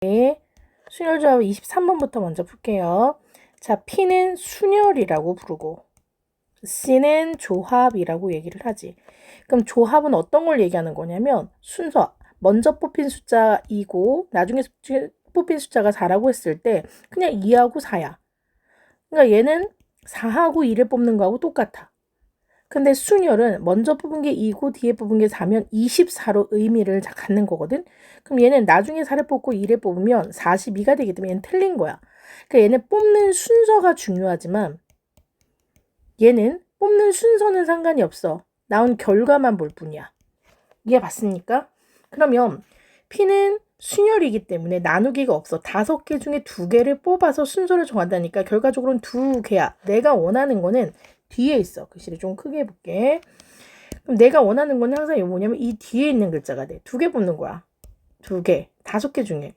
순열 조합 23번부터 먼저 풀게요. 자, P는 순열이라고 부르고 C는 조합이라고 얘기를 하지. 그럼 조합은 어떤 걸 얘기하는 거냐면 순서, 먼저 뽑힌 숫자 2고 나중에 뽑힌 숫자가 4라고 했을 때 그냥 2하고 4야. 그러니까 얘는 4하고 2를 뽑는 거하고 똑같아. 근데 순열은 먼저 뽑은 게 2고 뒤에 뽑은 게 4면 24로 의미를 갖는 거거든. 그럼 얘는 나중에 4를 뽑고 2를 뽑으면 42가 되기 때문에 얘는 틀린 거야. 그러니까 얘는 뽑는 순서가 중요하지만 얘는 뽑는 순서는 상관이 없어. 나온 결과만 볼 뿐이야. 이해 봤습니까? 그러면 P는 순열이기 때문에 나누기가 없어. 5개 중에 2개를 뽑아서 순서를 정한다니까 결과적으로는 2개야. 내가 원하는 거는 뒤에 있어. 글씨를 좀 크게 해볼게. 그럼 내가 원하는 거는 항상 뭐냐면 이 뒤에 있는 글자가 돼. 2개 뽑는 거야. 2개. 5개 중에.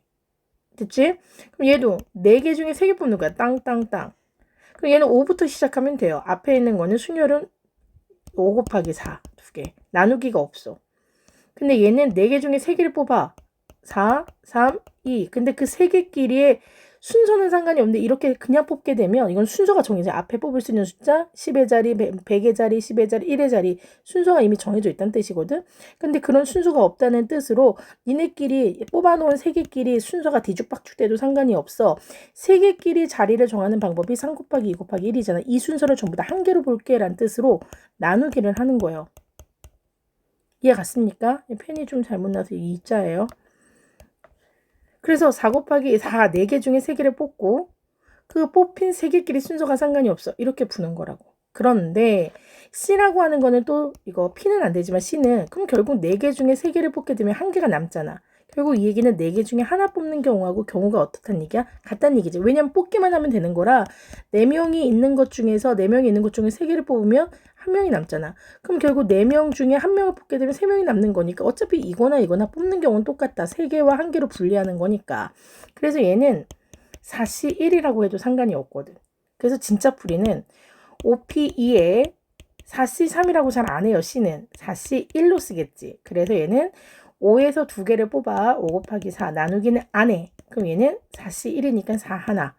됐지? 그럼 얘도 4개 중에 3개 뽑는 거야. 땅땅땅. 그럼 얘는 5부터 시작하면 돼요. 앞에 있는 거는 순열은 5 곱하기 4. 2개. 나누기가 없어. 근데 얘는 4개 중에 3개를 뽑아. 4, 3, 2. 근데 그 3개끼리의 순서는 상관이 없는데 이렇게 그냥 뽑게 되면 이건 순서가 정해져. 앞에 뽑을 수 있는 숫자 10의 자리, 100의 자리, 10의 자리, 1의 자리 순서가 이미 정해져 있다는 뜻이거든. 근데 그런 순서가 없다는 뜻으로 니네끼리 뽑아놓은 3개끼리 순서가 뒤죽박죽 돼도 상관이 없어. 3개끼리 자리를 정하는 방법이 3 곱하기 2 곱하기 1이잖아. 이 순서를 전부 다 한 개로 볼게 라는 뜻으로 나누기를 하는 거예요. 이해 갔습니까? 펜이 좀 잘못 나서 이 자예요. 그래서 4 곱하기 4, 4개 중에 3개를 뽑고 그 뽑힌 3개끼리 순서가 상관이 없어. 이렇게 푸는 거라고. 그런데 C라고 하는 거는 또 이거 P는 안 되지만 C는 그럼 결국 4개 중에 3개를 뽑게 되면 1개가 남잖아. 결국 이 얘기는 4개 중에 하나 뽑는 경우하고 경우가 어떻다는 얘기야? 같다는 얘기지. 왜냐면 뽑기만 하면 되는 거라 4명이 있는 것 중에서 4명이 있는 것 중에 3개를 뽑으면 1명이 남잖아. 그럼 결국 4명 중에 1명을 뽑게 되면 3명이 남는 거니까 어차피 이거나 이거나 뽑는 경우는 똑같다. 3개와 1개로 분리하는 거니까. 그래서 얘는 4C 1이라고 해도 상관이 없거든. 그래서 진짜 풀이는 5P2에 4C 3이라고 잘 안 해요. C는 4C 1로 쓰겠지. 그래서 얘는 5에서 2개를 뽑아 5 곱하기 4 나누기는 안 해. 그럼 얘는 4C 1이니까 4 하나.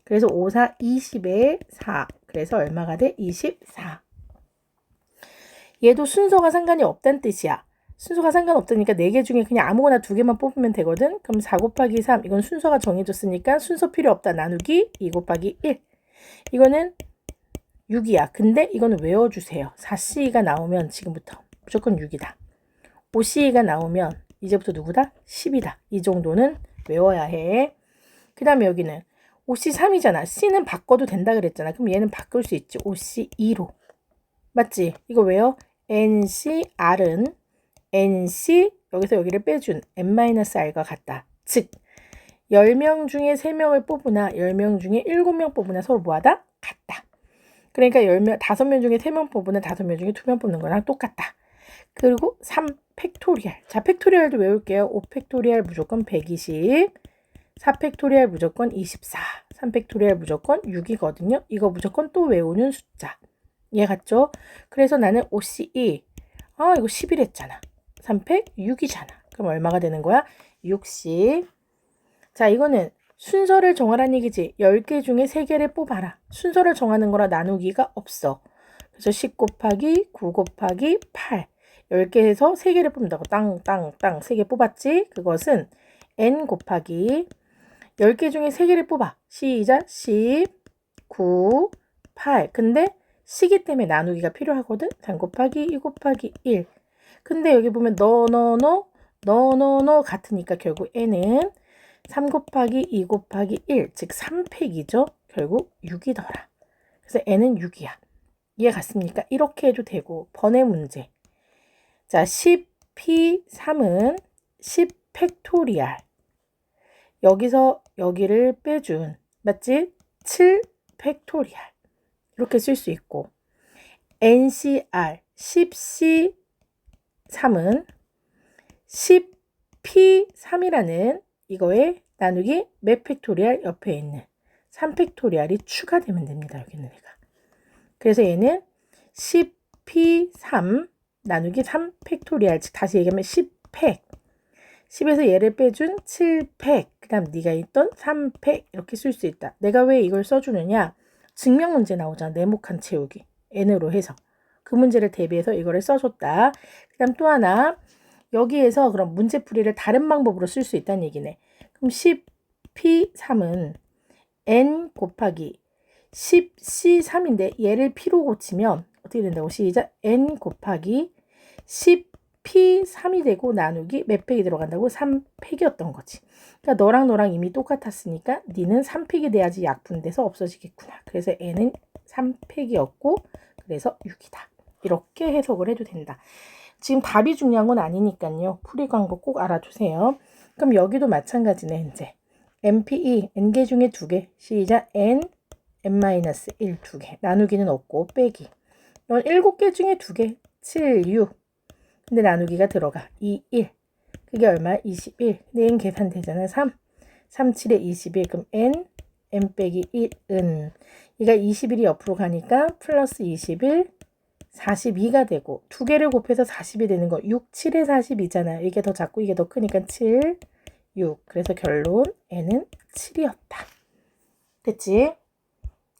그래서 5, 4, 20에 4. 그래서 얼마가 돼? 24. 얘도 순서가 상관이 없다는 뜻이야. 순서가 상관없다니까 4개 중에 그냥 아무거나 2개만 뽑으면 되거든. 그럼 4 곱하기 3 이건 순서가 정해졌으니까 순서 필요 없다. 나누기 2 곱하기 1 이거는 6이야. 근데 이거는 외워주세요. 4C가 나오면 지금부터 무조건 6이다. 5C가 나오면 이제부터 누구다? 10이다. 이 정도는 외워야 해. 그 다음에 여기는 5C3이잖아. C는 바꿔도 된다 그랬잖아. 그럼 얘는 바꿀 수 있지. 5C2로. 맞지? 이거 왜요? NCR은 NC 여기서 여기를 빼준 N-R과 같다. 즉 10명 중에 3명을 뽑으나 10명 중에 7명 뽑으나 서로 뭐하다? 같다. 그러니까 5명 중에 3명 뽑으나 5명 중에 2명 뽑는 거랑 똑같다. 그리고 3 팩토리얼. 자, 팩토리얼도 외울게요. 5 팩토리얼 무조건 120, 4 팩토리얼 무조건 24, 3 팩토리얼 무조건 6이거든요. 이거 무조건 또 외우는 숫자. 이해 갔죠? 그래서 나는 5C2. 이거 11했잖아. 3팩 6이잖아. 그럼 얼마가 되는 거야? 60. 자, 이거는 순서를 정하라는 얘기지. 10개 중에 3개를 뽑아라. 순서를 정하는 거라 나누기가 없어. 그래서 10 곱하기 9 곱하기 8. 10개에서 3개를 뽑는다고. 땅, 3개 뽑았지? 그것은 n 곱하기 10개 중에 3개를 뽑아. 시작. 10, 9, 8. 근데 시기 때문에 나누기가 필요하거든. 3 곱하기 2 곱하기 1. 근데 여기 보면 너 같으니까 결국 n은 3 곱하기 2 곱하기 1, 즉 3팩이죠. 결국 6이더라. 그래서 n은 6이야. 이해 갔습니까? 이렇게 해도 되고 번외 문제. 자, 10p3은 10 팩토리얼. 여기서 여기를 빼준 맞지? 7 팩토리얼. 이렇게 쓸 수 있고 NCR 10C3은 10P3이라는 이거에 나누기 몇 팩토리얼 옆에 있는 3 팩토리얼이 추가되면 됩니다. 여기는 얘가. 그래서 얘는 10P3 나누기 3 팩토리얼, 즉 다시 얘기하면 10팩. 10에서 얘를 빼준 7팩, 그 다음 네가 있던 3팩 이렇게 쓸 수 있다. 내가 왜 이걸 써주느냐? 증명 문제 나오잖아. 네모칸 채우기. n으로 해서. 그 문제를 대비해서 이거를 써줬다. 그 다음 또 하나, 여기에서 그럼 문제풀이를 다른 방법으로 쓸 수 있다는 얘기네. 그럼 10p3은 n 곱하기 10c3인데 얘를 p로 고치면 어떻게 된다고? 시작. n 곱하기 10p3이 되고 나누기 몇 팩이 들어간다고? 3팩이었던 거지. 그러니까 너랑 이미 똑같았으니까 니는 3팩이 돼야지 약분돼서 없어지겠구나. 그래서 n은 3팩이었고 그래서 6이다. 이렇게 해석을 해도 된다. 지금 답이 중요한 건 아니니까요. 풀이 광고 꼭 알아두세요. 그럼 여기도 마찬가지네. 이제 NPE, n개 중에 2개. 시작. n, n-1 2개. 나누기는 없고 빼기. 이건 7개 중에 2개. 7, 6. 근데 나누기가 들어가. 2, 1. 그게 얼마? 21. 근데 n 계산되잖아. 3. 3, 7에 21. 그럼 n 빼기 1은 얘가 21이 옆으로 가니까 플러스 21 42가 되고 2개를 곱해서 40이 되는 거 6, 7에 40이잖아요. 이게 더 작고 이게 더 크니까 7, 6. 그래서 결론 n은 7이었다. 됐지?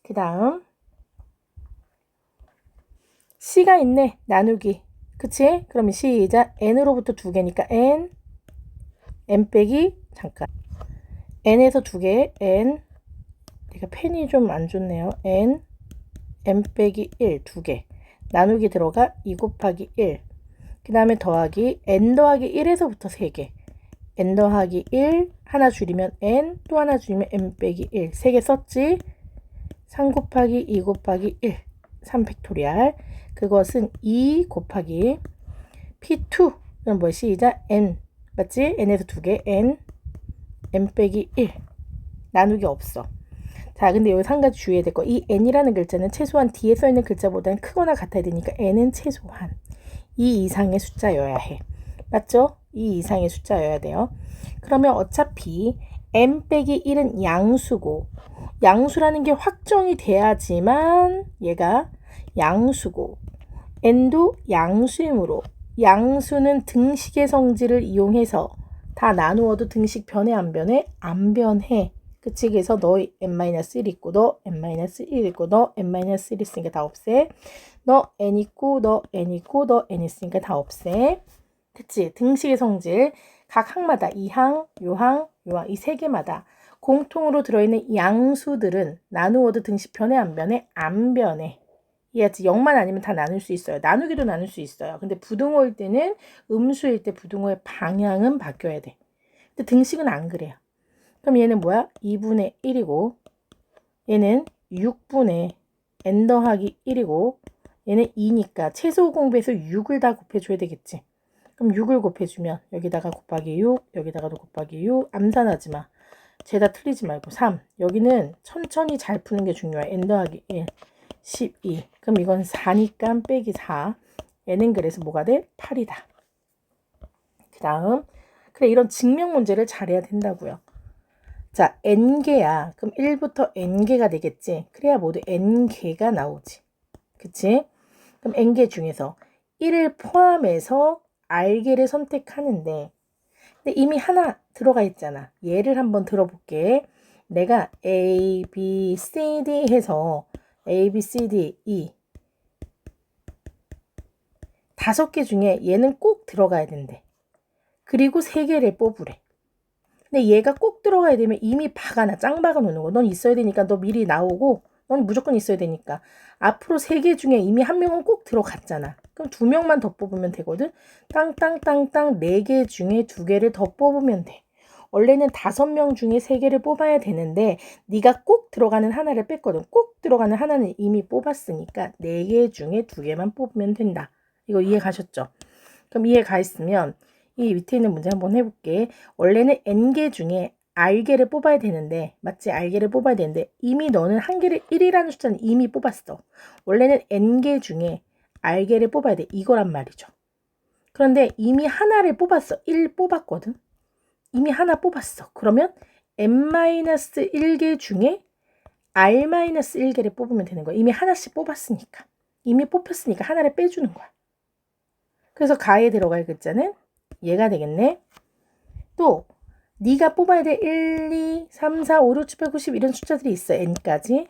그 다음 c가 있네. 나누기. 그치? 그러면 시작. n으로부터 2개니까 n 빼기 잠깐 n에서 2개 n 내가 펜이 좀 안 좋네요. n 빼기 1 2개 나누기 들어가 2 곱하기 1 그 다음에 더하기 n 더하기 1에서부터 3개 n 더하기 1 하나 줄이면 n 또 하나 줄이면 n 빼기 1 3개 썼지? 3 곱하기 2 곱하기 1 3팩토리얼 그것은 2 곱하기 p2 그럼 뭐 시작 n 맞지? n에서 2개 n 빼기 1 나누기 없어. 자, 근데 여기 한 가지 주의해야 될 거. 이 n이라는 글자는 최소한 뒤에 써 있는 글자보다는 크거나 같아야 되니까 n은 최소한 2 이상의 숫자여야 해. 맞죠? 2 이상의 숫자여야 돼요. 그러면 어차피 n 빼기 1은 양수고 양수라는 게 확정이 돼야지만 얘가 양수고 n도 양수이므로 양수는 등식의 성질을 이용해서 다 나누어도 등식 변해 안 변해? 안 변해. 그치? 그래서 너 n-1 있고 너 n-1 있고 너 n-1 있으니까 다 없애. 너 n 있고 너 n 있고 너 n 있으니까 다 없애. 그치? 등식의 성질 각 항마다 이 항, 요 항, 요 항 이 세 개마다 공통으로 들어있는 양수들은 나누어도 등식 변해 안 변해? 안 변해. 이해했지? 0만 아니면 다 나눌 수 있어요. 나누기도 나눌 수 있어요. 근데 부등호일 때는 음수일 때 부등호의 방향은 바뀌어야 돼. 근데 등식은 안 그래요. 그럼 얘는 뭐야? 2분의 1이고 얘는 6분의 n 더하기 1이고 얘는 2니까 최소 공배에서 6을 다 곱해줘야 되겠지. 그럼 6을 곱해주면 여기다가 곱하기 6 여기다가도 곱하기 6 암산하지 마. 죄다 틀리지 말고 3 여기는 천천히 잘 푸는 게 중요해. n 더하기 1 12 그럼 이건 4니까 빼기 4 얘는 그래서 뭐가 돼? 8이다. 그 다음 그래 이런 증명 문제를 잘해야 된다고요. 자, n개야. 그럼 1부터 n개가 되겠지. 그래야 모두 n개가 나오지. 그치? 그럼 n개 중에서 1을 포함해서 r개를 선택하는데 근데 이미 하나 들어가 있잖아. 얘를 한번 들어볼게. 내가 A, B, C, D 해서 A, B, C, D, E 5개 중에 얘는 꼭 들어가야 된대. 그리고 3개를 뽑으래. 근데 얘가 꼭 들어가야 되면 이미 박아놔. 짱 박아놓는 거. 넌 있어야 되니까 너 미리 나오고 넌 무조건 있어야 되니까. 앞으로 3개 중에 이미 한 명은 꼭 들어갔잖아. 그럼 2명만 더 뽑으면 되거든. 땅땅땅땅 4개 중에 2개를 더 뽑으면 돼. 원래는 5명 중에 3개를 뽑아야 되는데 네가 꼭 들어가는 하나를 뺐거든. 꼭 들어가는 하나는 이미 뽑았으니까 4개 중에 2개만 뽑으면 된다. 이거 이해 가셨죠? 그럼 이해 가 있으면 이 밑에 있는 문제 한번 해볼게. 원래는 n개 중에 r개를 뽑아야 되는데 맞지? r개를 뽑아야 되는데 이미 너는 한 개를 1이라는 숫자는 이미 뽑았어. 원래는 n개 중에 r개를 뽑아야 돼. 이거란 말이죠. 그런데 이미 하나를 뽑았어. 1 뽑았거든. 이미 하나 뽑았어. 그러면 n-1개 중에 r-1개를 뽑으면 되는 거야. 이미 하나씩 뽑았으니까. 이미 뽑혔으니까 하나를 빼주는 거야. 그래서 가에 들어갈 글자는 얘가 되겠네. 또 네가 뽑아야 돼. 1, 2, 3, 4, 5, 6, 7, 8, 9, 10 이런 숫자들이 있어. n까지.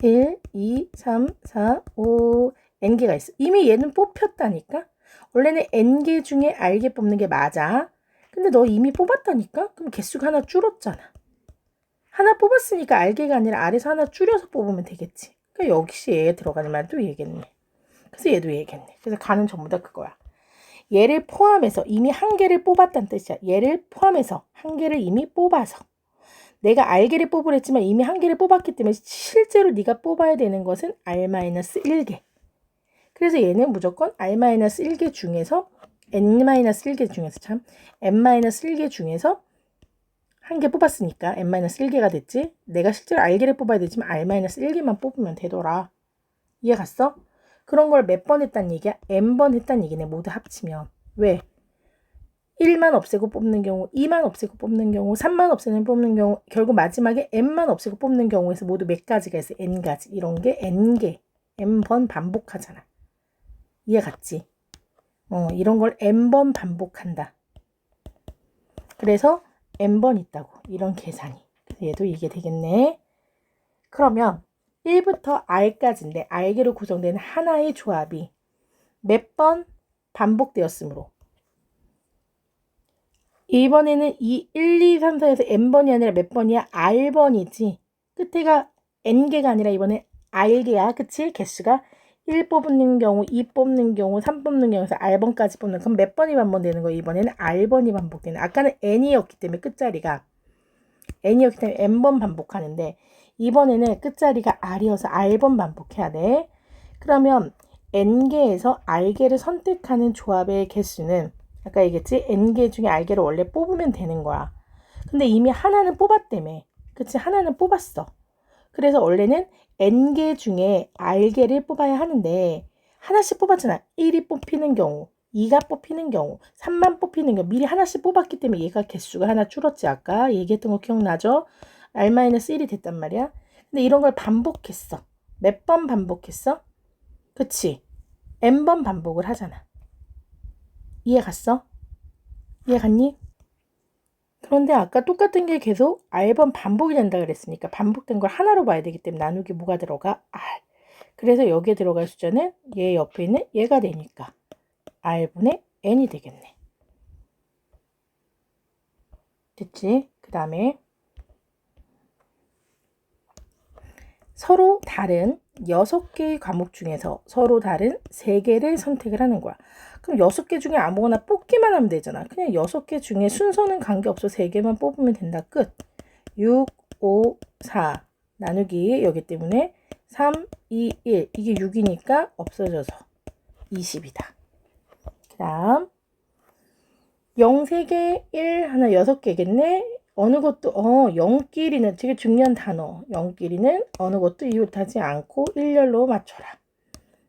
1, 2, 3, 4, 5 n개가 있어. 이미 얘는 뽑혔다니까. 원래는 n개 중에 r개 뽑는 게 맞아. 근데 너 이미 뽑았다니까? 그럼 개수가 하나 줄었잖아. 하나 뽑았으니까 r개가 아니라 r에서 하나 줄여서 뽑으면 되겠지. 그러니까 역시 얘에 들어가는 말도 얘겠네. 그래서 얘도 얘겠네. 그래서 가는 전부 다 그거야. 얘를 포함해서 이미 한 개를 뽑았다는 뜻이야. 얘를 포함해서 한 개를 이미 뽑아서. 내가 r개를 뽑으랬지만 이미 한 개를 뽑았기 때문에 실제로 네가 뽑아야 되는 것은 r-1개. 그래서 얘는 무조건 r-1개 중에서 n-1개 중에서 n-1개 중에서 한 개 뽑았으니까 n-1개가 됐지. 내가 실제로 r개를 뽑아야 되지만 r-1개만 뽑으면 되더라. 이해 갔어? 그런 걸 몇 번 했단 얘기야? n번 했단 얘기네. 모두 합치면. 왜? 1만 없애고 뽑는 경우, 2만 없애고 뽑는 경우, 3만 없애고 뽑는 경우, 결국 마지막에 n만 없애고 뽑는 경우에서 모두 몇 가지가 있어? n가지. 이런 게 n개, n번 반복하잖아. 이해 갔지? 이런 걸 n번 반복한다. 그래서 n번 있다고. 이런 계산이. 그래서 얘도 이게 되겠네. 그러면 1부터 r까지인데 r개로 구성된 하나의 조합이 몇 번 반복되었으므로 이번에는 이 1, 2, 3, 4에서 n번이 아니라 몇 번이야? r번이지. 끝에가 n개가 아니라 이번에 r개야. 그치? 개수가 1 뽑는 경우, 2 뽑는 경우, 3 뽑는 경우에서 r번까지 뽑는. 그럼 몇 번이 반복되는 거야? 이번에는 r번이 반복되는. 아까는 n이었기 때문에 끝자리가 n이었기 때문에 n번 반복하는데 이번에는 끝자리가 r이어서 r번 반복해야 돼. 그러면 n개에서 r개를 선택하는 조합의 개수는 아까 얘기했지? n개 중에 r개를 원래 뽑으면 되는 거야. 근데 이미 하나는 뽑았다며. 그치? 하나는 뽑았어. 그래서 원래는 n개 중에 r개를 뽑아야 하는데 하나씩 뽑았잖아. 1이 뽑히는 경우, 2가 뽑히는 경우, 3만 뽑히는 경우 미리 하나씩 뽑았기 때문에 얘가 개수가 하나 줄었지. 아까 얘기했던 거 기억나죠? r-1이 됐단 말이야. 근데 이런 걸 반복했어. 몇 번 반복했어? 그치? n번 반복을 하잖아. 이해 갔어? 이해 갔니? 그런데 아까 똑같은 게 계속 r번 반복이 된다 그랬으니까 반복된 걸 하나로 봐야 되기 때문에 나누기 뭐가 들어가? r. 그래서 여기에 들어갈 숫자는 얘 옆에 있는 얘가 되니까 r분의 n이 되겠네. 됐지? 그 다음에 서로 다른 6개의 과목 중에서 서로 다른 3개를 선택을 하는 거야. 그럼 6개 중에 아무거나 뽑기만 하면 되잖아. 그냥 6개 중에 순서는 관계없어 3개만 뽑으면 된다. 끝. 6, 5, 4 나누기 여기 때문에 3, 2, 1 이게 6이니까 없어져서 20이다. 그 다음 0, 3개, 1, 하나 6개겠네. 어느 것도 0끼리는 되게 중요한 단어. 0끼리는 어느 것도 이웃하지 않고 일렬로 맞춰라.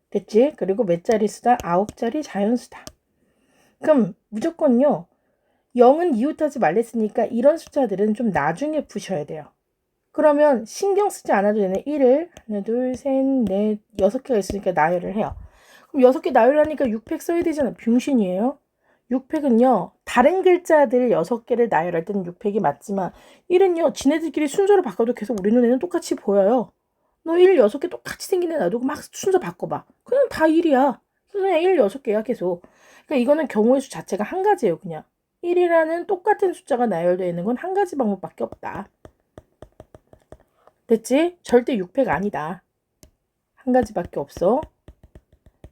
됐지? 그리고 몇 자리 수다? 9자리 자연수다. 그럼 무조건요. 0은 이웃하지 말랬으니까 이런 숫자들은 좀 나중에 푸셔야 돼요. 그러면 신경 쓰지 않아도 되는 1을 하나, 둘, 셋, 넷, 6개가 있으니까 나열을 해요. 그럼 6개 나열하니까 6팩 써야 되잖아. 병신이에요. 6팩은요. 다른 글자들 6개를 나열할 때는 6팩이 맞지만 1은요. 지네들끼리 순서를 바꿔도 계속 우리 눈에는 똑같이 보여요. 너 1, 6개 똑같이 생긴 애 놔두고 막 순서 바꿔봐. 그냥 다 1이야. 그냥 1, 6개야 계속. 그러니까 이거는 경우의 수 자체가 한 가지예요. 그냥 1이라는 똑같은 숫자가 나열되어 있는 건 한 가지 방법밖에 없다. 됐지? 절대 6팩 아니다. 한 가지밖에 없어.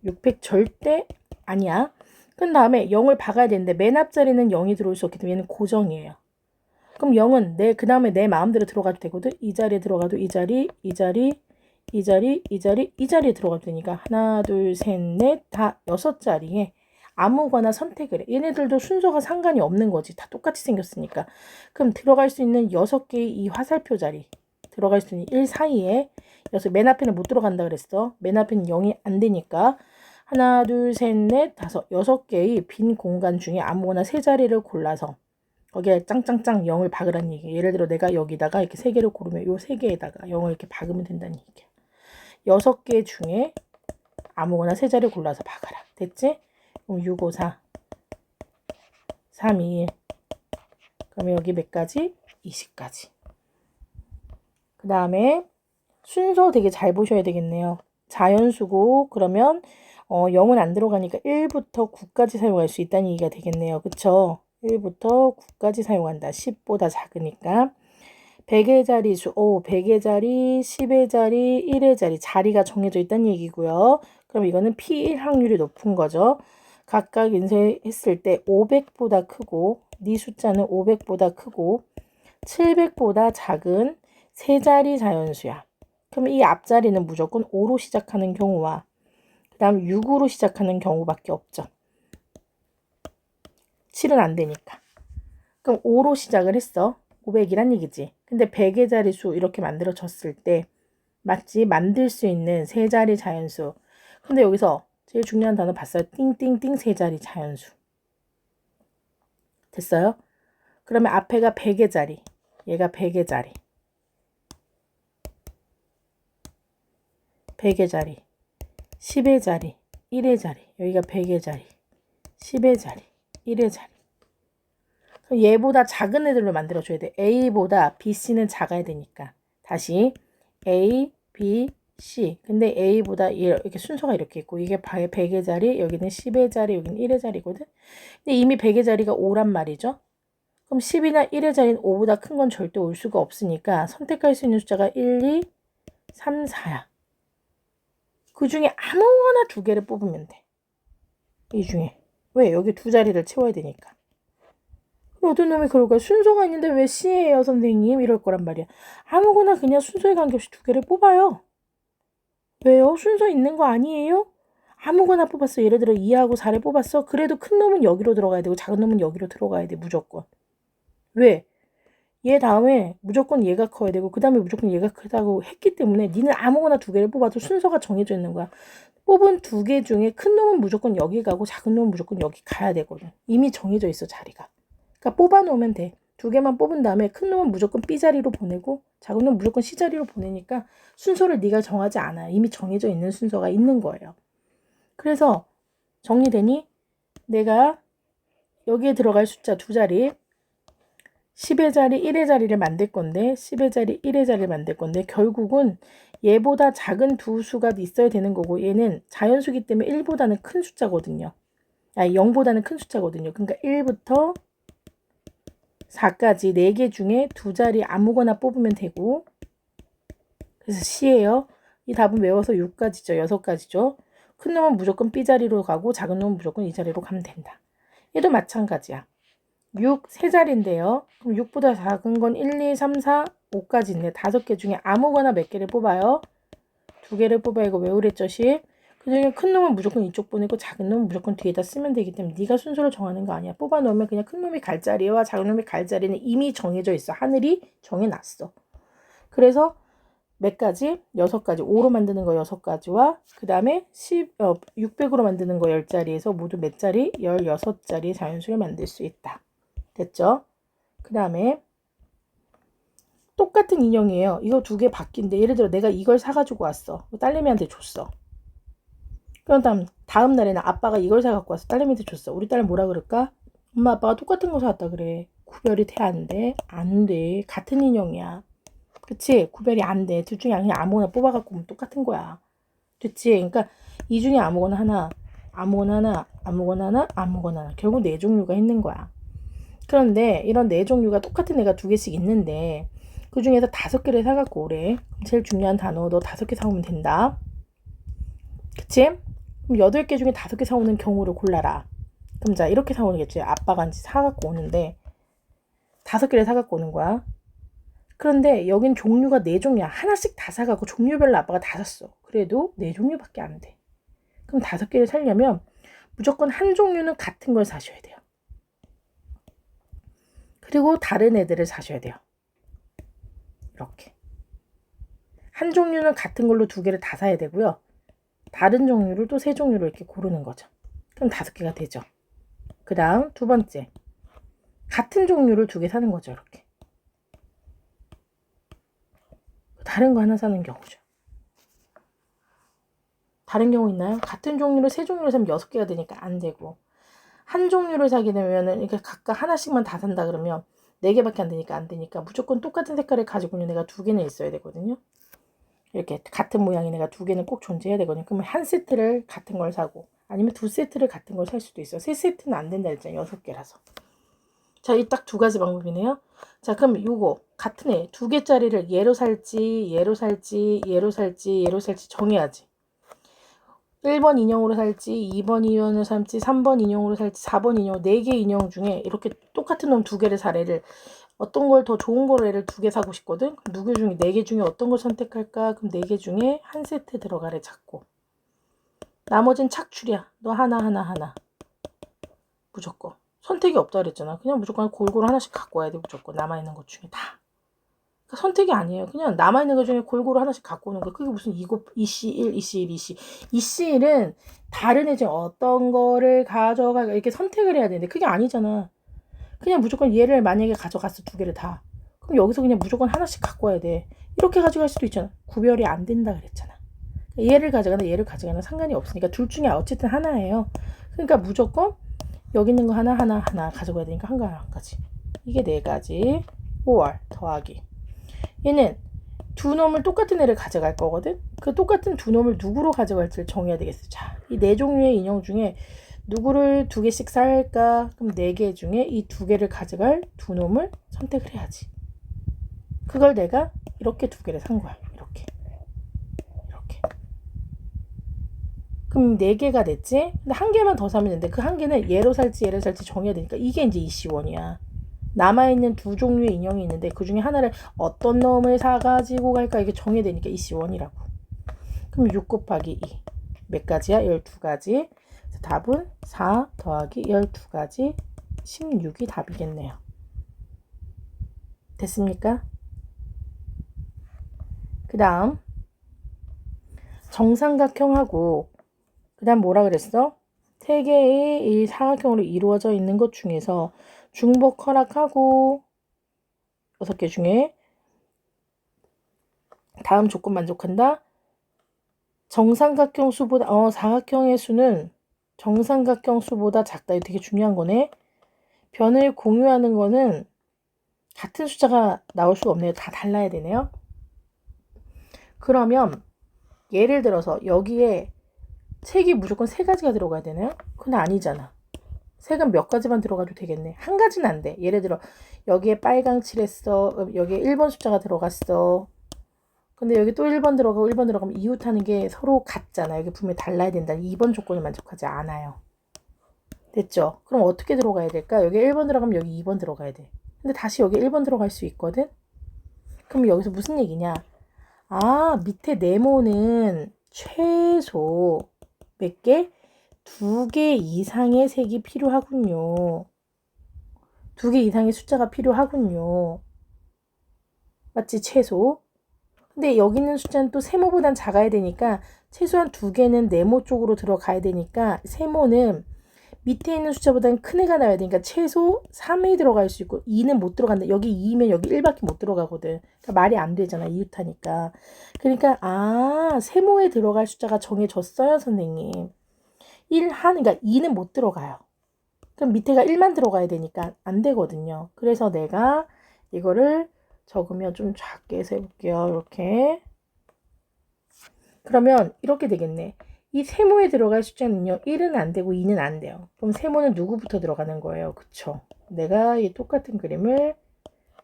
6팩 절대 아니야. 그 다음에 0을 박아야 되는데 맨 앞자리는 0이 들어올 수 없기 때문에 얘는 고정이에요. 그럼 0은 그 다음에 내 마음대로 들어가도 되거든. 이 자리에 들어가도 이 자리, 이 자리, 이 자리, 이 자리, 이 자리에 들어가도 되니까 하나, 둘, 셋, 넷, 다 6자리에 아무거나 선택을 해. 얘네들도 순서가 상관이 없는 거지. 다 똑같이 생겼으니까. 그럼 들어갈 수 있는 6개의 이 화살표 자리 들어갈 수 있는 1 사이에 여기서 맨 앞에는 못 들어간다 그랬어. 맨 앞에는 0이 안 되니까 하나, 둘, 셋, 넷, 다섯, 6개의 빈 공간 중에 아무거나 3자리를 골라서 거기에 짱짱짱 0을 박으라는 얘기야. 예를 들어 내가 여기다가 이렇게 3개를 고르면 요 3개에다가 0을 이렇게 박으면 된다는 얘기야. 6개 중에 아무거나 3자리를 골라서 박아라. 됐지? 그럼 6, 5, 4 3, 2, 1. 그러면 여기 몇 가지? 20가지. 그 다음에 순서 되게 잘 보셔야 되겠네요. 자연수고 그러면 0은 안 들어가니까 1부터 9까지 사용할 수 있다는 얘기가 되겠네요. 그쵸? 1부터 9까지 사용한다. 10보다 작으니까. 100의 자리 수, 100의 자리, 10의 자리, 1의 자리, 자리가 정해져 있다는 얘기고요. 그럼 이거는 P1 확률이 높은 거죠. 각각 인쇄했을 때 500보다 크고, 네 숫자는 500보다 크고, 700보다 작은 세 자리 자연수야. 그럼 이 앞자리는 무조건 5로 시작하는 경우와 그 다음 6으로 시작하는 경우밖에 없죠. 7은 안 되니까. 그럼 5로 시작을 했어. 500이란 얘기지. 근데 100의 자리수 이렇게 만들어졌을 때 맞지? 만들 수 있는 세 자리 자연수. 근데 여기서 제일 중요한 단어 봤어요. 띵띵띵 세 자리 자연수. 됐어요? 그러면 앞에가 100의 자리. 얘가 100의 자리. 100의 자리. 10의 자리. 1의 자리. 여기가 100의 자리. 10의 자리. 1의 자리. 얘보다 작은 애들로 만들어줘야 돼. A보다 B, C는 작아야 되니까. 다시 A, B, C. 근데 A보다 이렇게 순서가 이렇게 있고 이게 100의 자리, 여기는 10의 자리, 여기는 1의 자리거든. 근데 이미 100의 자리가 5란 말이죠. 그럼 10이나 1의 자리는 5보다 큰 건 절대 올 수가 없으니까 선택할 수 있는 숫자가 1, 2, 3, 4야. 그 중에 아무거나 두 개를 뽑으면 돼. 이 중에. 왜? 여기 두 자리를 채워야 되니까. 어떤 놈이 그럴 거야. 순서가 있는데 왜 C예요, 선생님? 이럴 거란 말이야. 아무거나 그냥 순서에 관계없이 두 개를 뽑아요. 왜요? 순서 있는 거 아니에요? 아무거나 뽑았어. 예를 들어 2하고 4를 뽑았어. 그래도 큰 놈은 여기로 들어가야 되고 작은 놈은 여기로 들어가야 돼. 무조건. 왜? 얘 다음에 무조건 얘가 커야 되고 그 다음에 무조건 얘가 크다고 했기 때문에 니는 아무거나 두 개를 뽑아도 순서가 정해져 있는 거야. 뽑은 두 개 중에 큰 놈은 무조건 여기 가고 작은 놈은 무조건 여기 가야 되거든. 이미 정해져 있어, 자리가. 그러니까 뽑아놓으면 돼. 두 개만 뽑은 다음에 큰 놈은 무조건 B 자리로 보내고 작은 놈은 무조건 C 자리로 보내니까 순서를 네가 정하지 않아. 이미 정해져 있는 순서가 있는 거예요. 그래서 정리되니? 내가 여기에 들어갈 숫자 두 자리 10의 자리, 1의 자리를 만들 건데 10의 자리, 1의 자리를 만들 건데 결국은 얘보다 작은 두 수가 있어야 되는 거고 얘는 자연수기 때문에 1보다는 큰 숫자거든요. 0보다는 큰 숫자거든요. 그러니까 1부터 4까지 4개 중에 두 자리 아무거나 뽑으면 되고 그래서 C예요. 이 답은 외워서 6가지죠. 6가지죠. 큰 놈은 무조건 B 자리로 가고 작은 놈은 무조건 이 자리로 가면 된다. 얘도 마찬가지야. 6, 세 자리인데요. 그럼 6보다 작은 건 1, 2, 3, 4, 5까지 있네. 5개 중에 아무거나 몇 개를 뽑아요. 2개를 뽑아 이거 외우랬죠, 시? 그중에 큰 놈은 무조건 이쪽 보내고 작은 놈은 무조건 뒤에다 쓰면 되기 때문에 네가 순서를 정하는 거 아니야. 뽑아 놓으면 그냥 큰 놈이 갈 자리와 작은 놈이 갈 자리는 이미 정해져 있어. 하늘이 정해놨어. 그래서 몇 가지? 6가지. 5로 만드는 거 6가지와 그 다음에 600으로 만드는 거 10자리에서 모두 몇 자리? 16자리 자연수를 만들 수 있다. 됐죠? 그 다음에 똑같은 인형이에요. 이거 두 개 바뀐데 예를 들어 내가 이걸 사가지고 왔어. 딸내미한테 줬어. 그럼 다음 날에는 아빠가 이걸 사갖고 와서 딸내미한테 줬어. 우리 딸은 뭐라 그럴까? 엄마 아빠가 똑같은 거 사왔다 그래. 구별이 돼 안 돼? 안 돼. 같은 인형이야. 그치? 구별이 안 돼. 둘 중에 그냥 아무거나 뽑아갖고 오면 똑같은 거야. 됐지? 그러니까 이 중에 아무거나 하나, 아무거나 하나, 아무거나 하나, 아무거나 하나. 결국 네 종류가 있는 거야. 그런데 이런 네 종류가 똑같은 애가 두 개씩 있는데 그 중에서 5개를 사갖고 오래. 제일 중요한 단어 너 5개 사오면 된다. 그치? 그럼 8개 중에 5개 사오는 경우를 골라라. 그럼 자 이렇게 사오겠지. 아빠가 이제 사갖고 오는데 5개를 사갖고 오는 거야. 그런데 여긴 종류가 4종류야. 하나씩 다 사갖고 종류별로 아빠가 다 샀어. 그래도 4종류밖에 안 돼. 그럼 5개를 사려면 무조건 한 종류는 같은 걸 사셔야 돼요. 그리고 다른 애들을 사셔야 돼요. 이렇게. 한 종류는 같은 걸로 2개를 다 사야 되고요. 다른 종류를 또 3종류로 이렇게 고르는 거죠. 그럼 5개가 되죠. 그 다음 두 번째. 같은 종류를 2개 사는 거죠. 이렇게. 다른 거 하나 사는 경우죠. 다른 경우 있나요? 같은 종류를 3종류를 사면 6개가 되니까 안 되고 한 종류를 사게 되면은 이렇게 각각 하나씩만 다 산다 그러면 4개밖에 안 되니까 무조건 똑같은 색깔을 가지고 있는 애가 2개는 있어야 되거든요. 이렇게 같은 모양인 애가 2개는 꼭 존재해야 되거든요. 그러면 한 세트를 같은 걸 사고 아니면 2세트를 같은 걸 살 수도 있어요. 3세트는 안 된다 했잖아요. 6개라서. 자, 이 딱 2가지 방법이네요. 자, 그럼 요거 같은 애 2개짜리를 얘로 살지 얘로 살지 얘로 살지 얘로 살지 정해야지. 1번 인형으로 살지 2번 인형으로 살지 3번 인형으로 살지 4번 인형 4개 인형 중에 이렇게 똑같은 놈 2개를 살 애를 어떤 걸 더 좋은 거로 애를 2개 사고 싶거든. 누구 중에 4개 중에 어떤 걸 선택할까? 그럼 4개 중에 한 세트 들어가래 잡고 나머지는 착출이야. 너 하나 무조건 선택이 없다 그랬잖아. 그냥 무조건 골고루 하나씩 갖고 와야 돼. 무조건 남아있는 것 중에 다. 그러니까 선택이 아니에요. 그냥 남아있는 것 중에 골고루 하나씩 갖고 오는 거. 그게 무슨 이씨1 이씨1 이씨 이씨1은 다른 애 중에 어떤 거를 가져가 이렇게 선택을 해야 되는데 그게 아니잖아. 그냥 무조건 얘를 만약에 가져갔어 2개를 다. 그럼 여기서 그냥 무조건 하나씩 갖고 와야 돼. 이렇게 가져갈 수도 있잖아. 구별이 안 된다 그랬잖아. 얘를 가져가나 얘를 가져가나 상관이 없으니까 둘 중에 어쨌든 하나예요. 그러니까 무조건 여기 있는 거 하나 가져가야 되니까 한 가지. 이게 4가지. 5월 더하기. 얘는 2놈을 똑같은 애를 가져갈 거거든. 그 똑같은 2놈을 누구로 가져갈지를 정해야 되겠어. 자, 이 4종류의 인형 중에 누구를 2개씩 살까? 그럼 4개 중에 이 2개를 가져갈 2놈을 선택을 해야지. 그걸 내가 이렇게 2개를 산 거야. 이렇게. 그럼 4개가 됐지? 근데 1개만 더 사면 되는데 그 1개는 얘로 살지 정해야 되니까 이게 이제 이시원이야. 남아있는 2 종류의 인형이 있는데 그 중에 하나를 어떤 놈을 사가지고 갈까 이게 정해야 되니까 이시원이라고. 그럼 6 곱하기 2. 몇 가지야? 12가지. 답은 4 더하기 12가지 16이 답이겠네요. 됐습니까? 그 다음 정삼각형하고 그 다음 뭐라 그랬어? 3개의 이 사각형으로 이루어져 있는 것 중에서 중복 허락하고 6개 중에 다음 조건 만족한다. 정삼각형 수보다 사각형의 수는 정삼각형 수보다 작다. 이거 되게 중요한 거네. 변을 공유하는 거는 같은 숫자가 나올 수가 없네요. 다 달라야 되네요. 그러면 예를 들어서 여기에 색이 무조건 3가지가 들어가야 되나요? 그건 아니잖아. 색은 몇 가지만 들어가도 되겠네. 한 가지는 안 돼. 예를 들어 여기에 빨강 칠했어. 여기에 1번 숫자가 들어갔어. 근데 여기 또 1번 들어가고 1번 들어가면 이웃하는 게 서로 같잖아. 여기 분명히 달라야 된다. 2번 조건을 만족하지 않아요. 됐죠? 그럼 어떻게 들어가야 될까? 여기 1번 들어가면 여기 2번 들어가야 돼. 근데 다시 여기 1번 들어갈 수 있거든? 그럼 여기서 무슨 얘기냐? 아, 밑에 네모는 최소 몇 개? 2개 이상의 색이 필요하군요. 2개 이상의 숫자가 필요하군요. 맞지? 최소. 근데 여기 있는 숫자는 또 세모보단 작아야 되니까 최소한 2개는 네모 쪽으로 들어가야 되니까 세모는 밑에 있는 숫자보다는 큰 애가 나와야 되니까 최소 3이 들어갈 수 있고 2는 못 들어간다. 여기 2면 여기 1밖에 못 들어가거든. 그러니까 말이 안 되잖아. 이웃하니까. 그러니까 세모에 들어갈 숫자가 정해졌어요, 선생님. 그러니까 2는 못 들어가요. 그럼 밑에가 1만 들어가야 되니까 안 되거든요. 그래서 내가 이거를 적으면 좀 작게 해서 해볼게요. 이렇게. 그러면 이렇게 되겠네. 이 세모에 들어갈 숫자는요. 1은 안 되고 2는 안 돼요. 그럼 세모는 누구부터 들어가는 거예요? 그쵸? 내가 이 똑같은 그림을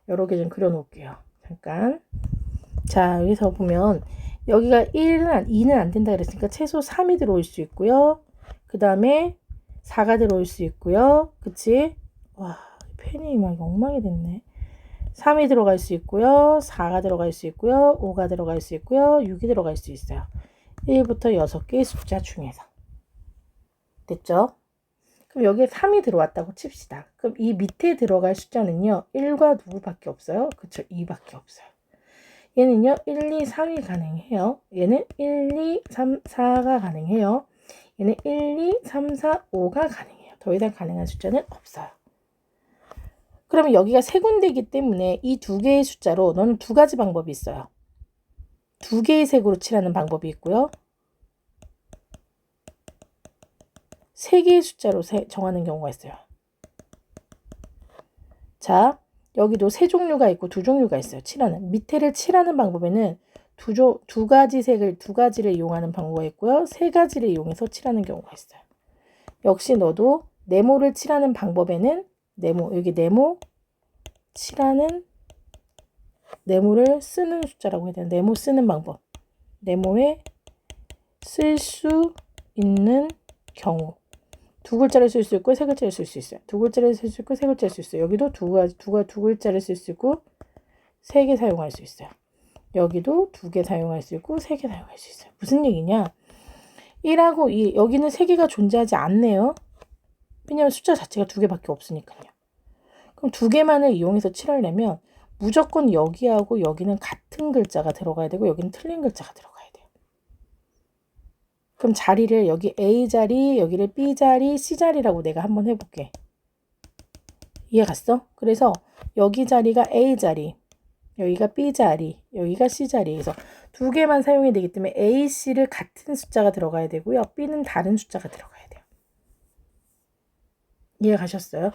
여러 개 좀 그려놓을게요. 잠깐. 자, 여기서 보면 여기가 2는 안 된다 그랬으니까 최소 3이 들어올 수 있고요. 그 다음에 4가 들어올 수 있고요. 그치? 와, 펜이 막 엉망이 됐네. 3이 들어갈 수 있고요. 4가 들어갈 수 있고요. 5가 들어갈 수 있고요. 6이 들어갈 수 있어요. 1부터 6개의 숫자 중에서. 됐죠? 그럼 여기에 3이 들어왔다고 칩시다. 그럼 이 밑에 들어갈 숫자는요. 1과 누구밖에 없어요? 그쵸? 2밖에 없어요. 얘는요. 1, 2, 3이 가능해요. 얘는 1, 2, 3, 4가 가능해요. 얘는 1, 2, 3, 4, 5가 가능해요. 더 이상 가능한 숫자는 없어요. 그러면 여기가 3군데이기 때문에 이 2개의 숫자로 너는 2가지 방법이 있어요. 2개의 색으로 칠하는 방법이 있고요. 3개의 숫자로 정하는 경우가 있어요. 자, 여기도 세 종류가 있고 두 종류가 있어요. 칠하는. 밑에를 칠하는 방법에는 두 가지 색을 두 가지를 이용하는 방법이 있고요. 세 가지를 이용해서 칠하는 경우가 있어요. 역시 너도 네모를 칠하는 방법에는 여기 네모 칠하는 네모를 쓰는 숫자라고 해야 되나? 네모 쓰는 방법. 네모에 쓸 수 있는 경우. 두 글자를 쓸 수 있고 세 글자를 쓸 수 있어요. 두 글자를 쓸 수 있고 세 글자를 쓸 수 있어요. 여기도 두 글자를 쓸 수 있고 세 개 사용할 수 있어요. 여기도 2개 사용할 수 있고 3개 사용할 수 있어요. 무슨 얘기냐? 1하고 2 여기는 3개가 존재하지 않네요. 왜냐하면 숫자 자체가 2개밖에 없으니까요. 그럼 2개만을 이용해서 칠하려면 무조건 여기하고 여기는 같은 글자가 들어가야 되고 여기는 틀린 글자가 들어가야 돼요. 그럼 자리를 여기 A자리, 여기를 B자리, C자리라고 내가 한번 해볼게. 이해 갔어? 그래서 여기 자리가 A자리, 여기가 B자리, 여기가 C자리에서 2개만 사용이 되기 때문에 A, C를 같은 숫자가 들어가야 되고요. B는 다른 숫자가 들어가야 돼요. 이해 가셨어요?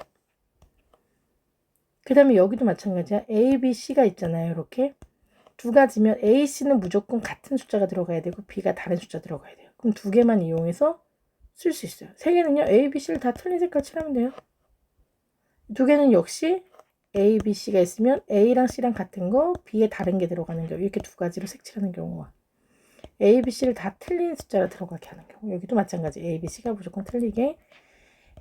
그 다음에 여기도 마찬가지야. A, B, C가 있잖아요. 이렇게. 두 가지면 A, C는 무조건 같은 숫자가 들어가야 되고 B가 다른 숫자 들어가야 돼요. 그럼 2개만 이용해서 쓸 수 있어요. 3개는요. A, B, C를 다 틀린 색깔 칠하면 돼요. 2개는 역시 A, B, C가 있으면 A랑 C랑 같은 거, B에 다른 게 들어가는 경우 이렇게 2가지로 색칠하는 경우가 A, B, C를 다 틀린 숫자로 들어가게 하는 경우 여기도 마찬가지 A, B, C가 무조건 틀리게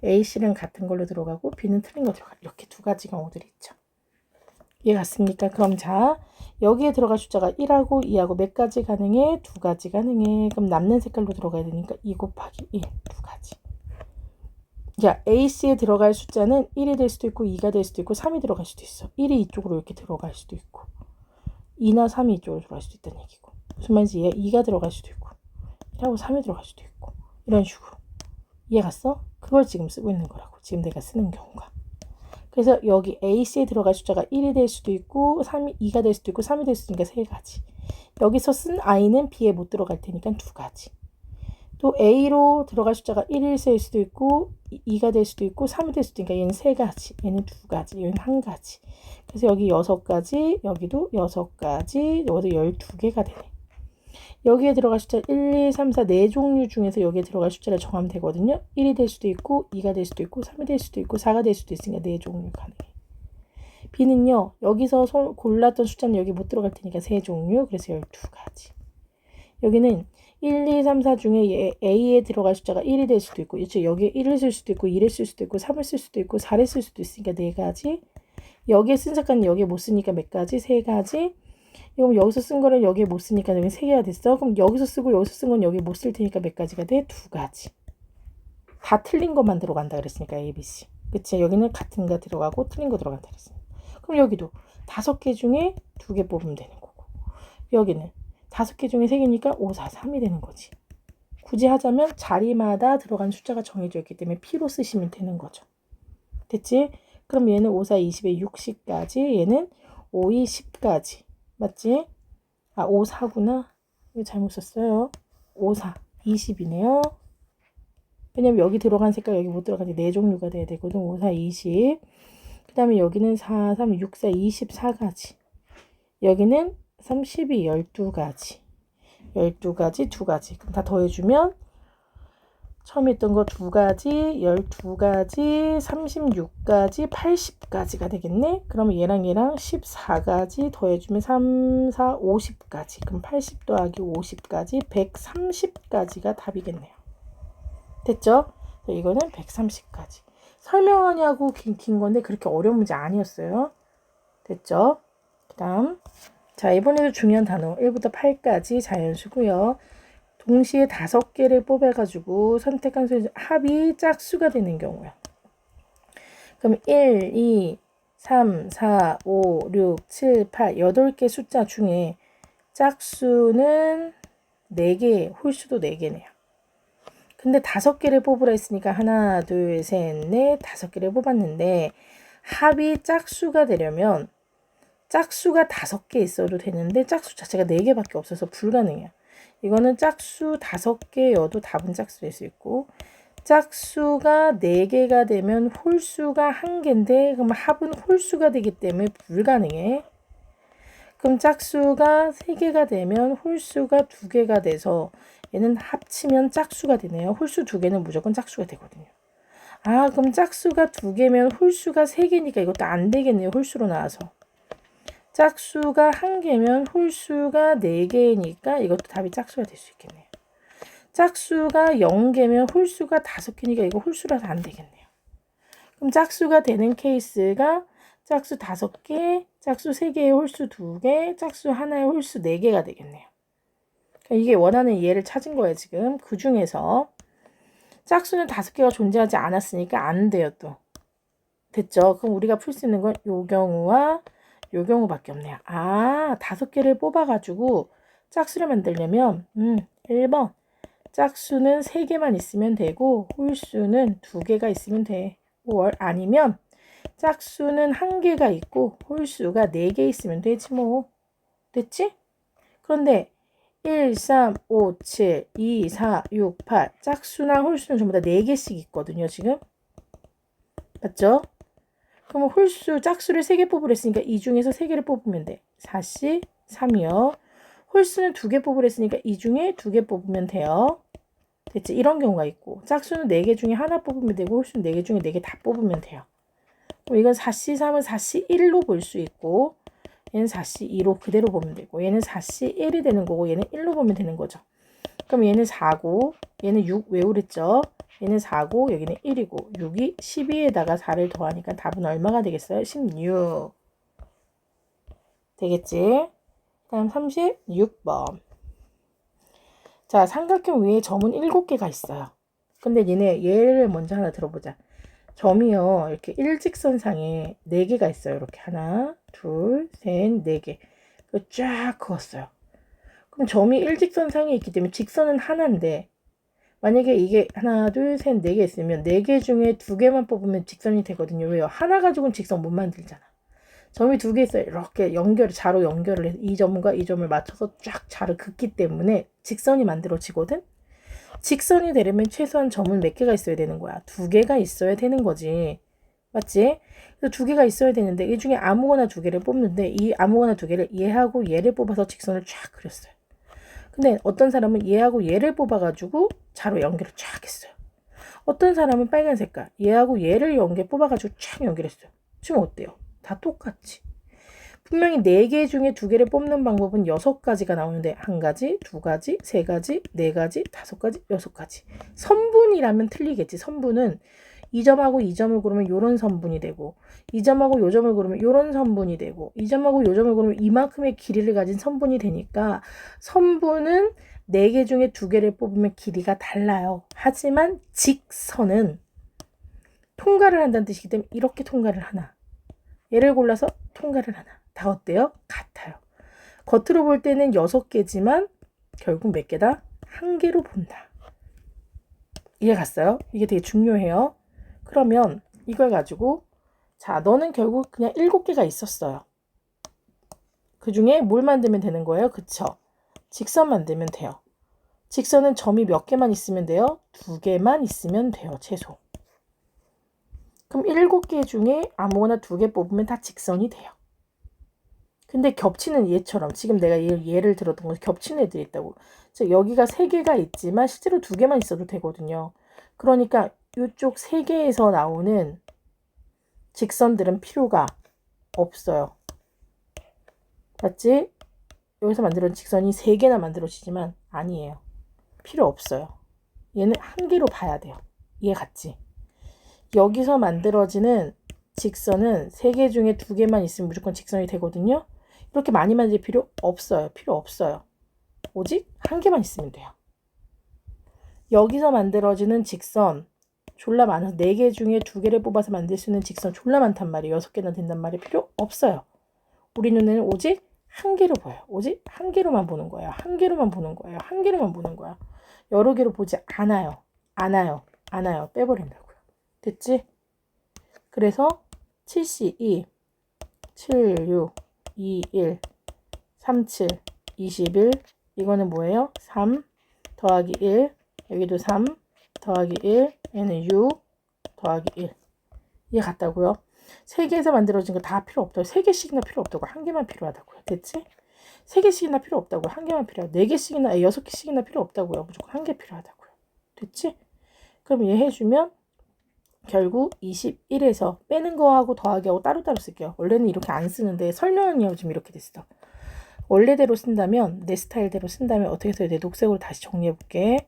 A, C는 같은 걸로 들어가고 B는 틀린 거 들어가 이렇게 2가지 경우들이 있죠. 이해 갔습니까? 그럼 자 여기에 들어갈 숫자가 1하고 2하고 몇 가지 가능해? 2가지 가능해. 그럼 남는 색깔로 들어가야 되니까 2 곱하기 1 2가지. 자, AC에 들어갈 숫자는 1이 될 수도 있고 2가 될 수도 있고 3이 들어갈 수도 있어. 1이 이쪽으로 이렇게 들어갈 수도 있고 2나 3이 이쪽으로 들어갈 수도 있다는 얘기고 무슨 말인지 2가 들어갈 수도 있고 1하고 3이 들어갈 수도 있고 이런 식으로 이해 갔어? 그걸 지금 쓰고 있는 거라고 지금 내가 쓰는 경우가 그래서 여기 AC에 들어갈 숫자가 1이 될 수도 있고 2가 될 수도 있고 3이 될 수도 있으니까 3가지 여기서 쓴 I는 B에 못 들어갈 테니까 2가지 또 A로 들어갈 숫자가 1일 수도 있고 2가 될 수도 있고 3이 될 수도 있으니까 얘는 3가지 얘는 2가지 얘는 1가지 그래서 여기 6가지 여기도 6가지 여기도 12개가 되네 여기에 들어갈 숫자 1, 2, 3, 4 4종류 중에서 여기에 들어갈 숫자를 정하면 되거든요 1이 될 수도 있고 2가 될 수도 있고 3이 될 수도 있고 4가 될 수도 있으니까 4종류 가능해 B는요 여기서 골랐던 숫자는 여기 못 들어갈 테니까 3종류 그래서 12가지 여기는 1, 2, 3, 4 중에 A에 들어갈 숫자가 1이 될 수도 있고 여기에 1을 쓸 수도 있고 2를 쓸 수도 있고 3을 쓸 수도 있고 4를 쓸 수도 있으니까 4가지 여기에 쓴 색깔은 여기에 못 쓰니까 몇 가지? 3가지 그럼 여기서 쓴 거를 여기에 못 쓰니까 여기 3개가 됐어 그럼 여기서 쓰고 여기서 쓴 건 여기에 못 쓸 테니까 몇 가지가 돼? 2가지 다 틀린 것만 들어간다 그랬으니까 A, B, C 그치? 여기는 같은 거 들어가고 틀린 거 들어간다 그랬으니까 그럼 여기도 5개 중에 2개 뽑으면 되는 거고 여기는 5개 중에 3개니까 5, 4, 3이 되는 거지. 굳이 하자면 자리마다 들어간 숫자가 정해져 있기 때문에 P로 쓰시면 되는 거죠. 됐지? 그럼 얘는 5, 4, 20에 60까지 얘는 5, 2, 10까지 맞지? 5, 4구나. 이거 잘못 썼어요. 5, 4, 20이네요. 왜냐면 여기 들어간 색깔 여기 못 들어가니 4종류가 돼야 되거든. 5, 4, 20. 그 다음에 여기는 4, 3, 6, 4, 24가지. 여기는 32, 12가지. 12가지, 2가지. 그럼 다 더해주면 처음에 했던 거 2가지, 12가지, 36가지, 80가지가 되겠네. 그러면 얘랑 14가지 더해주면 3, 4, 50가지. 그럼 80 더하기 50까지 130가지가 답이겠네요. 됐죠? 이거는 130까지. 설명하냐고 긴 건데 그렇게 어려운 문제 아니었어요. 됐죠? 그 다음 자 이번에도 중요한 단어 1부터 8까지 자연수고요. 동시에 5개를 뽑아가지고 선택한 수 합이 짝수가 되는 경우요. 그럼 1, 2, 3, 4, 5, 6, 7, 8 8개 숫자 중에 짝수는 4개, 홀수도 4개네요. 근데 5개를 뽑으라 했으니까 하나, 둘, 셋, 넷, 5개를 뽑았는데 합이 짝수가 되려면 짝수가 5개 있어도 되는데 짝수 자체가 4개밖에 없어서 불가능해요. 이거는 짝수 5개여도 답은 짝수 될 수 있고 짝수가 4개가 되면 홀수가 1개인데 그럼 합은 홀수가 되기 때문에 불가능해. 그럼 짝수가 3개가 되면 홀수가 2개가 돼서 얘는 합치면 짝수가 되네요. 홀수 2개는 무조건 짝수가 되거든요. 아, 그럼 짝수가 2개면 홀수가 3개니까 이것도 안 되겠네요. 홀수로 나와서. 짝수가 1개면 홀수가 4개니까 이것도 답이 짝수가 될 수 있겠네요. 짝수가 0개면 홀수가 5개니까 이거 홀수라서 안 되겠네요. 그럼 짝수가 되는 케이스가 짝수 5개, 짝수 3개의 홀수 2개, 짝수 하나의 홀수 4개가 되겠네요. 그러니까 이게 원하는 예를 찾은 거예요, 지금. 그 중에서 짝수는 5개가 존재하지 않았으니까 안 돼요, 또. 됐죠? 그럼 우리가 풀 수 있는 건 요 경우와 요 경우밖에 없네요. 아, 5개를 뽑아가지고 짝수를 만들려면 1번 짝수는 3개만 있으면 되고 홀수는 2개가 있으면 돼. 아니면 짝수는 1개가 있고 홀수가 4개 있으면 되지 뭐. 됐지? 그런데 1, 3, 5, 7, 2, 4, 6, 8 짝수나 홀수는 전부 다 4개씩 있거든요. 지금. 맞죠? 그럼 홀수, 짝수를 3개 뽑으려 했으니까 이 중에서 3개를 뽑으면 돼. 4씩 3이요. 홀수는 2개 뽑으려 했으니까 이 중에 2개 뽑으면 돼요. 됐지? 이런 경우가 있고 짝수는 4개 중에 하나 뽑으면 되고 홀수는 4개 중에 4개 다 뽑으면 돼요. 그럼 이건 4C3은 4C1로 볼 수 있고 얘는 4C2로 그대로 보면 되고 얘는 4C1이 되는 거고 얘는 1로 보면 되는 거죠. 그럼 얘는 4고 얘는 6 외우랬죠? 얘는 4고 여기는 1이고 6이 12에다가 4를 더하니까 답은 얼마가 되겠어요? 16 되겠지? 다음 36번. 자, 삼각형 위에 점은 7개가 있어요. 근데 얘를 먼저 하나 들어보자. 점이요, 이렇게 일직선상에 4개가 있어요. 이렇게 하나, 둘, 셋, 4개. 쫙 그었어요. 그럼 점이 일직선상에 있기 때문에 직선은 하나인데 만약에 이게 하나, 둘, 셋, 4개 있으면 4개 중에 2개만 뽑으면 직선이 되거든요. 왜요? 하나 가지고는 직선 못 만들잖아. 점이 2개 있어요. 이렇게 자로 연결을 해서 이 점과 이 점을 맞춰서 쫙 자를 긋기 때문에 직선이 만들어지거든. 직선이 되려면 최소한 점은 몇 개가 있어야 되는 거야? 2개가 있어야 되는 거지. 맞지? 그래서 2개가 있어야 되는데 이 중에 아무거나 2개를 뽑는데 이 아무거나 2개를 얘하고 얘를 뽑아서 직선을 쫙 그렸어요. 근데 어떤 사람은 얘하고 얘를 뽑아가지고 자로 연결을 쫙 했어요. 어떤 사람은 빨간 색깔 얘하고 얘를 뽑아가지고 쫙 연결했어요. 지금 어때요? 다 똑같지. 분명히 4개 중에 2개를 뽑는 방법은 6가지가 나오는데 1가지, 2가지, 3가지, 4가지, 5가지, 6가지. 선분이라면 틀리겠지. 선분은 이 점하고 이 점을 고르면 요런 선분이 되고 이 점하고 요 점을 고르면 요런 선분이 되고 이 점하고 요 점을 고르면 이만큼의 길이를 가진 선분이 되니까 선분은 4개 중에 2개를 뽑으면 길이가 달라요. 하지만 직선은 통과를 한다는 뜻이기 때문에 이렇게 통과를 하나. 얘를 골라서 통과를 하나. 다 어때요? 같아요. 겉으로 볼 때는 6개지만 결국 몇 개다? 1개로 본다. 이해 갔어요? 이게 되게 중요해요. 그러면 이걸 가지고 자, 너는 결국 그냥 7개가 있었어요. 그 중에 뭘 만들면 되는 거예요? 그쵸? 직선 만들면 돼요. 직선은 점이 몇 개만 있으면 돼요? 2개만 있으면 돼요. 최소. 그럼 7개 중에 아무거나 2개 뽑으면 다 직선이 돼요. 근데 겹치는 얘처럼 지금 내가 예를 들었던 건 겹치는 애들이 있다고. 즉 여기가 3개가 있지만 실제로 2개만 있어도 되거든요. 그러니까 이쪽 3개에서 나오는 직선들은 필요가 없어요. 맞지? 여기서 만들어진 직선이 3개나 만들어지지만 아니에요. 필요 없어요. 얘는 1개로 봐야 돼요. 이해 갔지? 여기서 만들어지는 직선은 3개 중에 2개만 있으면 무조건 직선이 되거든요. 이렇게 많이 만들 필요 없어요. 필요 없어요. 오직 1개만 있으면 돼요. 여기서 만들어지는 직선 졸라 많아서 4개 중에 2개를 뽑아서 만들 수 있는 직선 졸라 많단 말이에요. 6개나 된단 말이에요. 필요 없어요. 우리 눈에는 오직 1개로 보여요. 오직 1개로만 보는 거예요. 1개로만 보는 거예요. 1개로만 보는 거야. 여러 개로 보지 않아요. 않아요. 빼버린다고요. 됐지? 그래서 7C2, 76, 21, 37, 21 이거는 뭐예요? 3 더하기 1 여기도 3 더하기 1 얘는 6 더하기 1. 이해 같다고요? 3개에서 만들어진 거 다 필요 없다고. 3개씩이나 필요 없다고. 1개만 필요하다고요. 됐지? 3개씩이나 필요 없다고. 1개만 필요하고 4개씩이나 6개씩이나 필요 없다고요. 무조건 1개 필요하다고요. 됐지? 그럼 얘 해주면 결국 21에서 빼는 거하고 더하기하고 따로따로 쓸게요. 원래는 이렇게 안 쓰는데 설명이 요즘 이렇게 됐어. 원래대로 쓴다면, 내 스타일대로 쓴다면 어떻게 써야 돼? 녹색으로 다시 정리해볼게.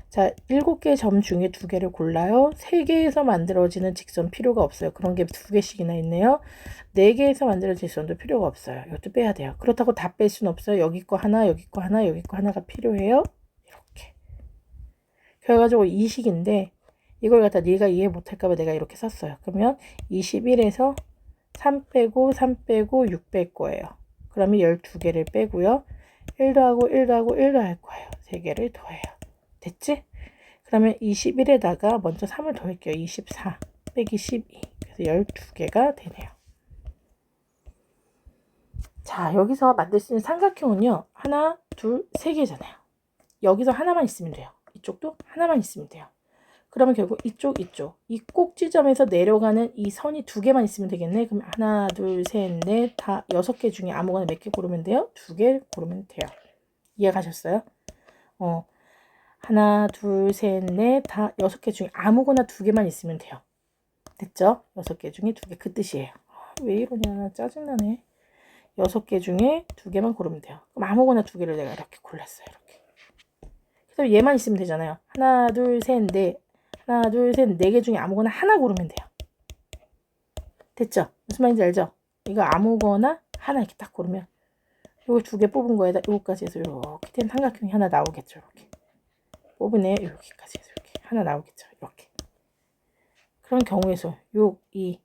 자, 7개의 점 중에 2개를 골라요. 3개에서 만들어지는 직선 필요가 없어요. 그런 게 2개씩이나 있네요. 4개에서 만들어진 직선도 필요가 없어요. 이것도 빼야 돼요. 그렇다고 다 뺄 수는 없어요. 여기 거 하나, 여기 거 하나, 여기 거 하나가 필요해요. 이렇게. 결과적으로 이식인데 이걸 갖다 네가 이해 못할까봐 내가 이렇게 썼어요. 그러면 21에서 3 빼고 3 빼고 6 뺄 거예요. 그러면 12개를 빼고요. 1 더하고 1 더하고 1 더할 거예요. 3개를 더해요. 됐지? 그러면 21에다가 먼저 3을 더할게요. 24 빼기 12. 그래서 12개가 되네요. 자, 여기서 만들 수 있는 삼각형은요. 하나, 둘, 세 개잖아요. 여기서 하나만 있으면 돼요. 이쪽도 하나만 있으면 돼요. 그러면 결국 이쪽 이 꼭지점에서 내려가는 이 선이 2개만 있으면 되겠네. 그럼 하나, 둘, 셋, 넷, 다 6개 중에 아무거나 몇 개 고르면 돼요? 2개 고르면 돼요. 이해가셨어요? 하나, 둘, 셋, 넷, 다 6개 중에 아무거나 2개만 있으면 돼요. 됐죠? 6개 중에 2개 그 뜻이에요. 왜 이러냐 짜증나네. 6개 중에 2개만 고르면 돼요. 그럼 아무거나 2개를 내가 이렇게 골랐어요. 이렇게. 그래서 얘만 있으면 되잖아요. 하나, 둘, 셋, 넷. 하나, 둘, 셋, 4개 중에 아무거나 하나 고르면 돼요. 됐죠? 무슨 말인지 알죠? 이거 아무거나 하나 이렇게 딱 고르면 요거 2개 뽑은 거에다 요거까지 해서 이렇게 된 삼각형이 하나 나오겠죠. 이렇게. 뽑으네요. 여기까지 해서 이렇게 하나 나오겠죠. 이렇게. 그런 경우에서 6, 2,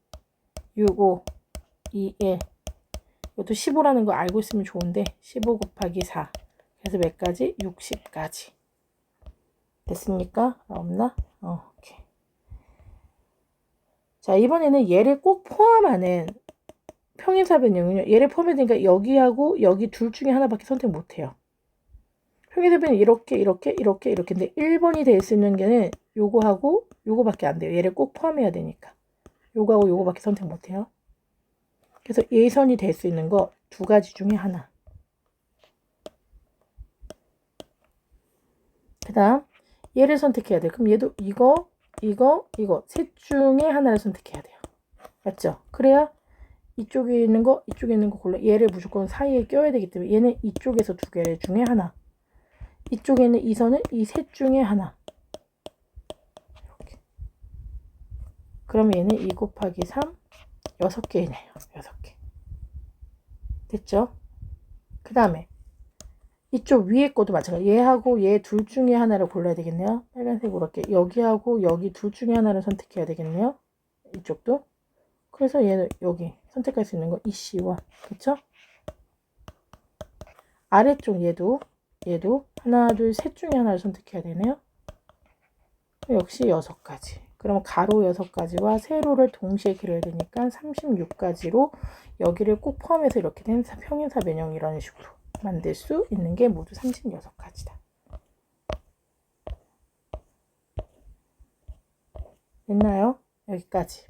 6, 5, 2, 1. 이것도 15라는 거 알고 있으면 좋은데 15 곱하기 4. 그래서 몇 가지? 60까지. 됐습니까? 없나? 오케이. 자, 이번에는 얘를 꼭 포함하는 평행사 변형은요. 얘를 포함해야 여기하고 여기 둘 중에 하나밖에 선택 못해요. 평행사 변형 이렇게 근데 1번이 될 수 있는 게는 요거하고 요거밖에 안 돼요. 얘를 꼭 포함해야 되니까. 요거하고 요거밖에 선택 못해요. 그래서 예선이 될 수 있는 거 2가지 중에 하나. 그 다음 얘를 선택해야 돼요. 그럼 얘도 이거 셋 중에 하나를 선택해야 돼요. 맞죠? 그래야 이쪽에 있는 거 골라. 얘를 무조건 사이에 껴야 되기 때문에 얘는 이쪽에서 2개 중에 하나. 이쪽에 있는 이 선은 이 셋 중에 하나. 이렇게. 그럼 얘는 2 곱하기 3 6개이네요. 6개. 됐죠? 그 다음에 이쪽 위에 것도 마찬가지. 얘하고 얘 둘 중에 하나를 골라야 되겠네요. 빨간색으로 이렇게 여기하고 여기 둘 중에 하나를 선택해야 되겠네요. 이쪽도. 그래서 얘는 여기 선택할 수 있는 거 이C와 그쵸? 아래쪽 얘도 하나 둘 셋 중에 하나를 선택해야 되네요. 역시 6가지. 그럼 가로 6가지와 세로를 동시에 그려야 되니까 36가지로 여기를 꼭 포함해서 이렇게 된 평행사 변형 이런 식으로 만들 수 있는 게 모두 36가지다. 됐나요? 여기까지.